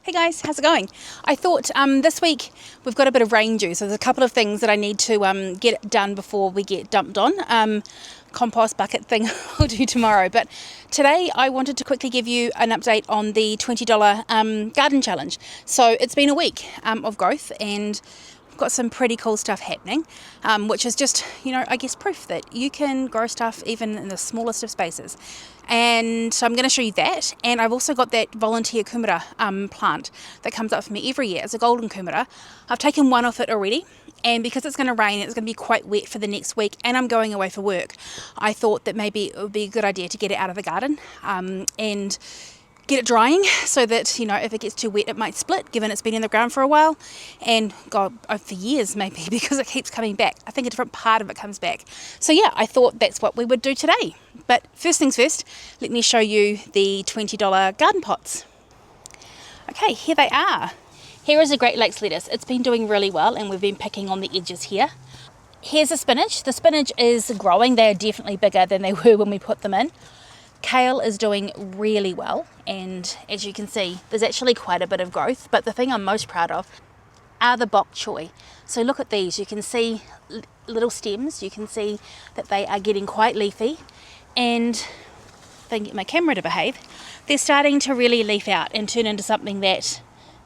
Hey guys, how's it going? I thought this week we've got a bit of rain due, so there's a couple of things that I need to get done before we get dumped on. Compost bucket thing I'll do tomorrow, but today I wanted to quickly give you an update on the $20 garden challenge. So it's been a week of growth and we've got some pretty cool stuff happening, which is just, I guess proof that you can grow stuff even in the smallest of spaces. And so I'm going to show you that, and I've also got that volunteer Kumara plant that comes up for me every year. It's a golden Kumara. I've taken one off it already, and because it's going to rain, it's going to be quite wet for the next week, and I'm going away for work. I thought that maybe it would be a good idea to get it out of the garden and get it drying so that, if it gets too wet, it might split, given it's been in the ground for a while, and God, for years maybe, because it keeps coming back. I think a different part of it comes back. So yeah, I thought that's what we would do today. But first things first, let me show you the $20 garden pots. Okay, here they are. Here is a Great Lakes lettuce. It's been doing really well, and we've been picking on the edges here. Here's the spinach. The spinach is growing. They are definitely bigger than they were when we put them in. Kale is doing really well, and as you can see, there's actually quite a bit of growth, but the thing I'm most proud of are the bok choy. So look at these. You can see little stems. You can see that they are getting quite leafy, and if I can get my camera to behave, they're starting to really leaf out and turn into something that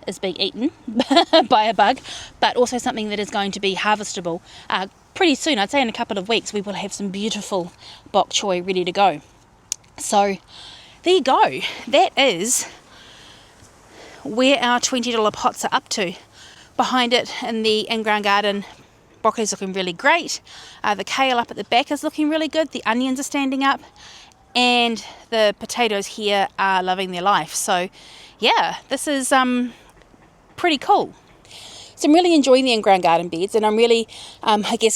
is being eaten by a bug, but also something that is going to be harvestable pretty soon. I'd say in a couple of weeks we will have some beautiful bok choy ready to go. So there you go. That is where our $20 pots are up to. Behind it in the in-ground garden, broccoli's looking really great. The kale up at the back is looking really good. The onions are standing up, and the potatoes here are loving their life. So yeah, this is pretty cool. So I'm really enjoying the in-ground garden beds, and I'm really,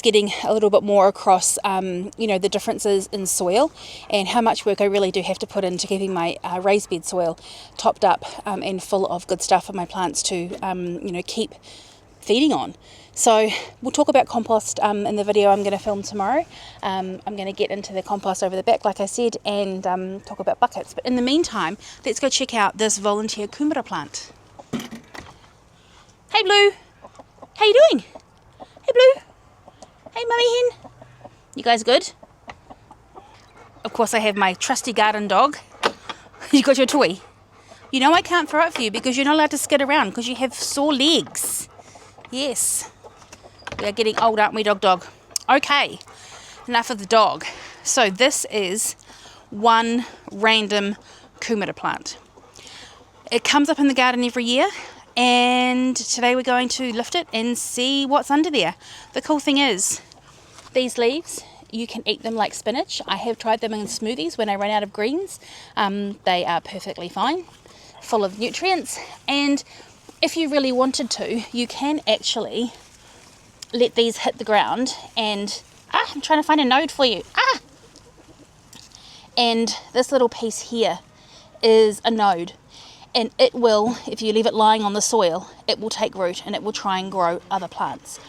getting a little bit more across, the differences in soil and how much work I really do have to put into keeping my raised bed soil topped up and full of good stuff for my plants to, keep feeding on. So we'll talk about compost in the video I'm going to film tomorrow. I'm going to get into the compost over the back, like I said, and talk about buckets. But in the meantime, let's go check out this volunteer Kumara plant. Hey, Blue. How you doing? Hey, Blue. Hey, Mummy Hen. You guys good? Of course, I have my trusty garden dog. You got your toy. I can't throw it for you because you're not allowed to skid around because you have sore legs. Yes. We are getting old, aren't we, dog? Okay. Enough of the dog. So this is one random Kumara plant. It comes up in the garden every year. And today we're going to lift it and see what's under there. The cool thing is, these leaves, you can eat them like spinach. I have tried them in smoothies when I run out of greens. They are perfectly fine, full of nutrients. And if you really wanted to, you can actually let these hit the ground and, I'm trying to find a node for you. And this little piece here is a node. And it will, if you leave it lying on the soil, it will take root and it will try and grow other plants.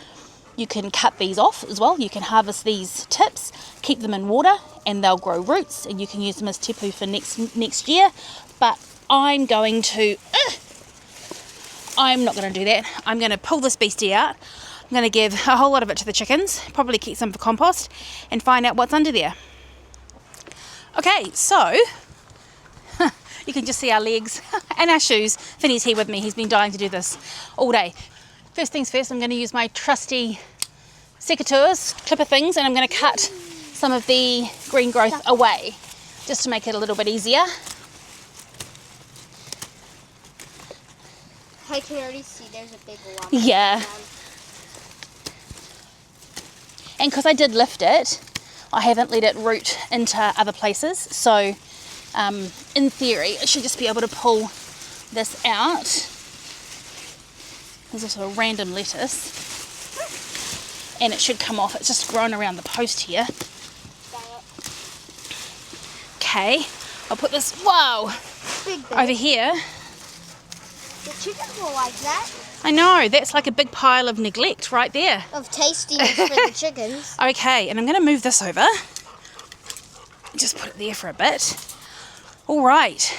You can cut these off as well. You can harvest these tips, keep them in water, and they'll grow roots, and you can use them as tepu for next year. But I'm not going to do that. I'm going to pull this beastie out. I'm going to give a whole lot of it to the chickens, probably keep some for compost, and find out what's under there. Okay, so you can just see our legs and our shoes. Finney's here with me. He's been dying to do this all day. First things first, I'm going to use my trusty secateurs, clipper things, and I'm going to cut some of the green growth away just to make it a little bit easier. I can already see there's a big lump. Yeah. And because I did lift it, I haven't let it root into other places. So in theory, I should just be able to pull this out. There's also a random lettuce, and it should come off. It's just grown around the post here. Okay, I'll put this, over here. The chickens will like that. I know, that's like a big pile of neglect right there. Of tastiness for the chickens. Okay, and I'm going to move this over. Just put it there for a bit. All right.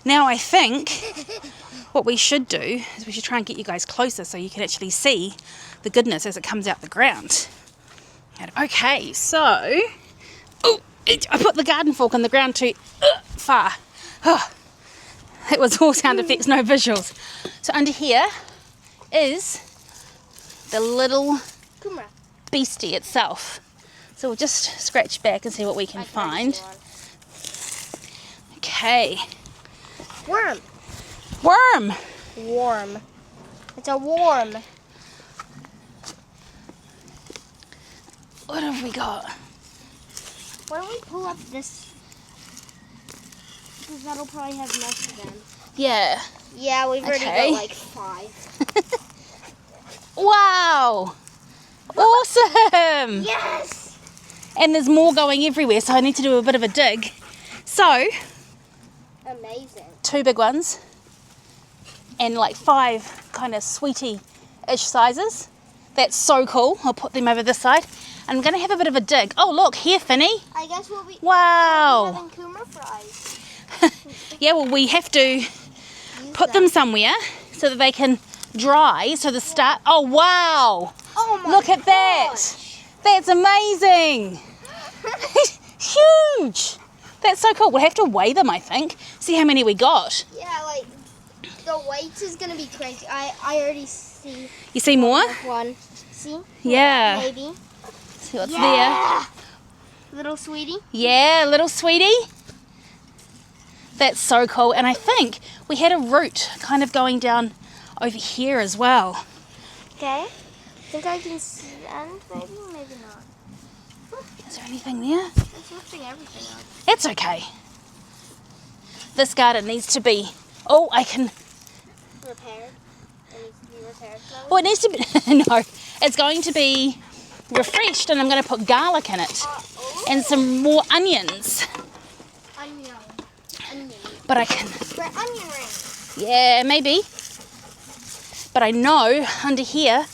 Now I think what we should do is we should try and get you guys closer so you can actually see the goodness as it comes out the ground. Okay, so I put the garden fork in the ground too far. Oh, it was all sound effects, no visuals. So under here is the little Kumara. beastie itself. So we'll just scratch back and see what we can find. Okay. Worm. Worm. Worm. It's a worm. What have we got? Why don't we pull up this? Because that'll probably have most of them. Yeah. Yeah, we've already Okay. got like 5. Wow. Awesome. Yes! And there's more going everywhere, so I need to do a bit of a dig. So, Amazing. 2 big ones and like 5 kind of sweetie-ish sizes. That's so cool. I'll put them over this side. I'm going to have a bit of a dig. Oh, look, here, Finny. I guess we'll be Wow. having Kumara fries. Yeah, well, we have to put them somewhere so that they can dry. So the start. Oh, wow. Oh my Look at that. gosh. That's amazing. Huge. That's so cool. We'll have to weigh them, I think. See how many we got. Yeah, like the weight is gonna be crazy. I already see You see more? one. See? Yeah. Maybe. See what's there. Yeah. Little sweetie. Yeah, little sweetie. That's so cool. And I think we had a root kind of going down over here as well. Okay. Think I can stand? Maybe not. Is there anything there? It's lifting everything up. It's okay. This garden needs to be... Oh, I can... Repaired. It needs to be repaired. Oh, it needs to be... No, it's going to be refreshed, and I'm going to put garlic in it. And some more onions. Onion. But I can... We're onion rings. Yeah, maybe. But I know under here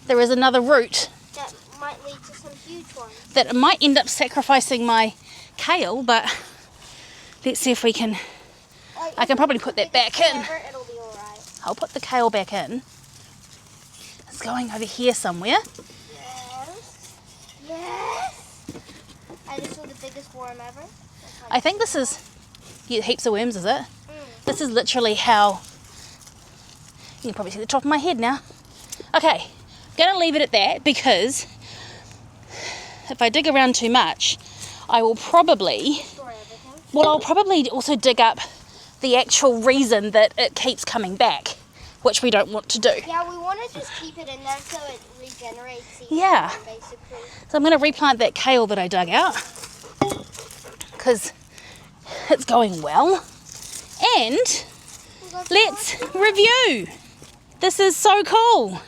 there is another root That might lead to some huge ones. that might end up sacrificing my kale, but let's see if we can... I can probably put that back in. It'll be alright. I'll put the kale back in. It's going over here somewhere. Yes. Yes. And this was the biggest worm ever. I think this is... Yeah, heaps of worms, is it? This is literally how... You can probably see the top of my head now. Okay, I'm going to leave it at that because if I dig around too much, I will probably... Destroy everything. Well, I'll probably also dig up the actual reason that it keeps coming back, which we don't want to do. Yeah, we want to just keep it in there so it regenerates each Yeah. time, basically. So I'm going to replant that kale that I dug out because it's going well. And let's review. This is so cool.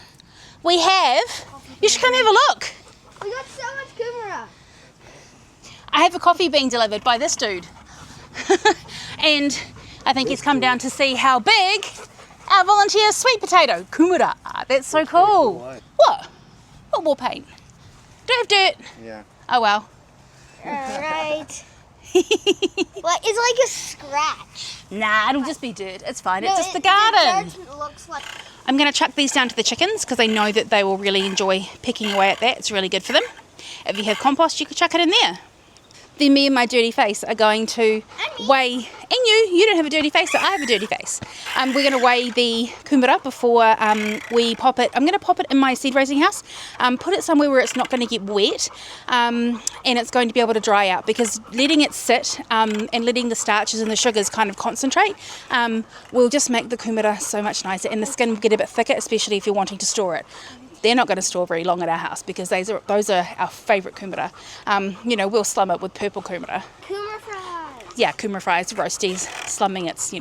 We have... You should come have a look. We got so much Kumara. I have a coffee being delivered by this dude. And I think he's come down to see how big our volunteer sweet potato, Kumara, are. That's so cool. What? What wall paint? Do I have dirt? Yeah. Oh well. Alright. Well, it's like a scratch. Nah, it'll just be dirt. It's fine. It's No, just the garden. dirt looks like... I'm going to chuck these down to the chickens because I know that they will really enjoy picking away at that. It's really good for them. If you have compost, you could chuck it in there. Then me and my dirty face are going to weigh, and you don't have a dirty face, but I have a dirty face. We're going to weigh the kumara before we pop it. I'm going to pop it in my seed raising house, put it somewhere where it's not going to get wet, and it's going to be able to dry out, because letting it sit and letting the starches and the sugars kind of concentrate will just make the kumara so much nicer, and the skin will get a bit thicker, especially if you're wanting to store it. They're not going to store very long at our house because those are our favourite kumara. We'll slum it with purple kumara. Kumara fries. Yeah, kumara fries, roasties, slumming. It's,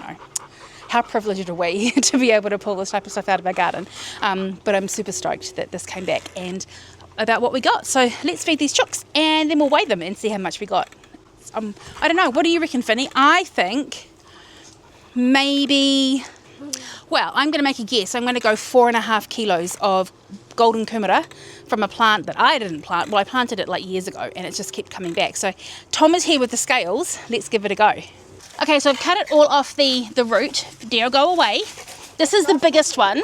how privileged are we to be able to pull this type of stuff out of our garden. But I'm super stoked that this came back and about what we got. So let's feed these chooks and then we'll weigh them and see how much we got. I don't know. What do you reckon, Finny? I think maybe... Well, I'm going to make a guess. I'm going to go 4.5 kilos of golden kumara from a plant that I didn't plant. Well, I planted it like years ago and it just kept coming back. So Tom is here with the scales. Let's give it a go. Okay, so I've cut it all off the root. Now go away. This is the biggest one.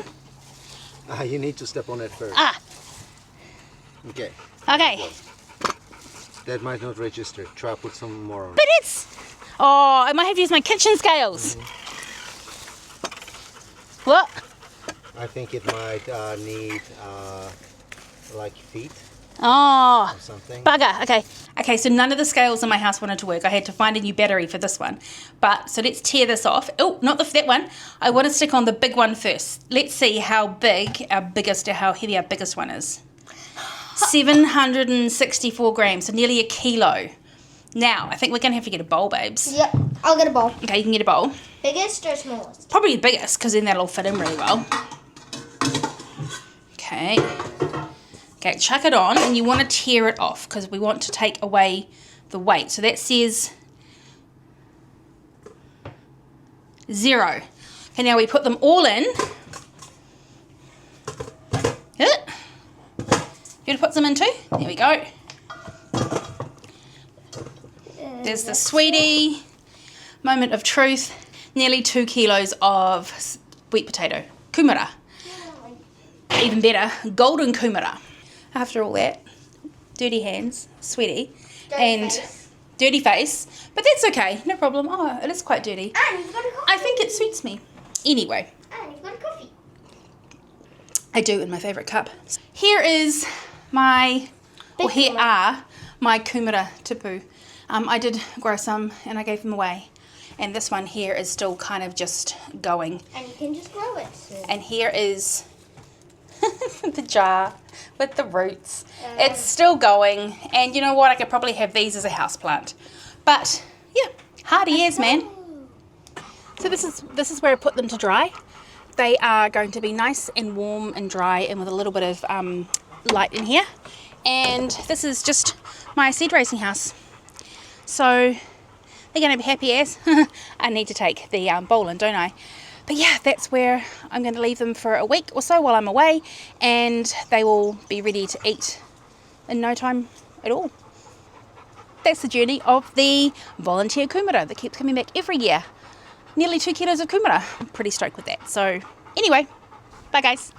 You need to step on it first. Ah, Okay. okay. That might not register. Try put some more on. But it's... Oh, I might have to use my kitchen scales. What? I think it might need like feet Oh, or something. bugger. Okay. Okay, so none of the scales in my house wanted to work. I had to find a new battery for this one. But, so let's tear this off. Oh, not that one. I want to stick on the big one first. Let's see how big our biggest, or how heavy our biggest one is. 764 grams, so nearly a kilo. Now, I think we're going to have to get a bowl, babes. Yep, I'll get a bowl. Okay, you can get a bowl. Biggest or smallest? Probably the biggest, because then that'll fit in really well. Okay. Okay, chuck it on, and you want to tear it off, because we want to take away the weight. So that says 0. Okay, now we put them all in. You want to put some in too? There we go. There's the sweetie. Moment of truth. Nearly 2 kilos of sweet potato. Kumara. Even better, golden kumara. After all that, dirty hands, sweaty, and dirty face. But that's okay, no problem. Oh, it is quite dirty. And you've got a coffee. I think it suits me. Anyway. And you've got a coffee. I do, in my favourite cup. Here is my, or here are my kumara tipu. I did grow some and I gave them away. And this one here is still kind of just going. And you can just grow it. And here is the jar with the roots. It's still going. And you know what? I could probably have these as a houseplant. But yeah, hardy as, man. So this is where I put them to dry. They are going to be nice and warm and dry and with a little bit of light in here. And this is just my seed raising house. So they're going to be happy as. I need to take the bowl in, don't I? But yeah, that's where I'm going to leave them for a week or so while I'm away. And they will be ready to eat in no time at all. That's the journey of the volunteer kumara that keeps coming back every year. Nearly 2 kilos of kumara. I'm pretty stoked with that. So anyway, bye guys.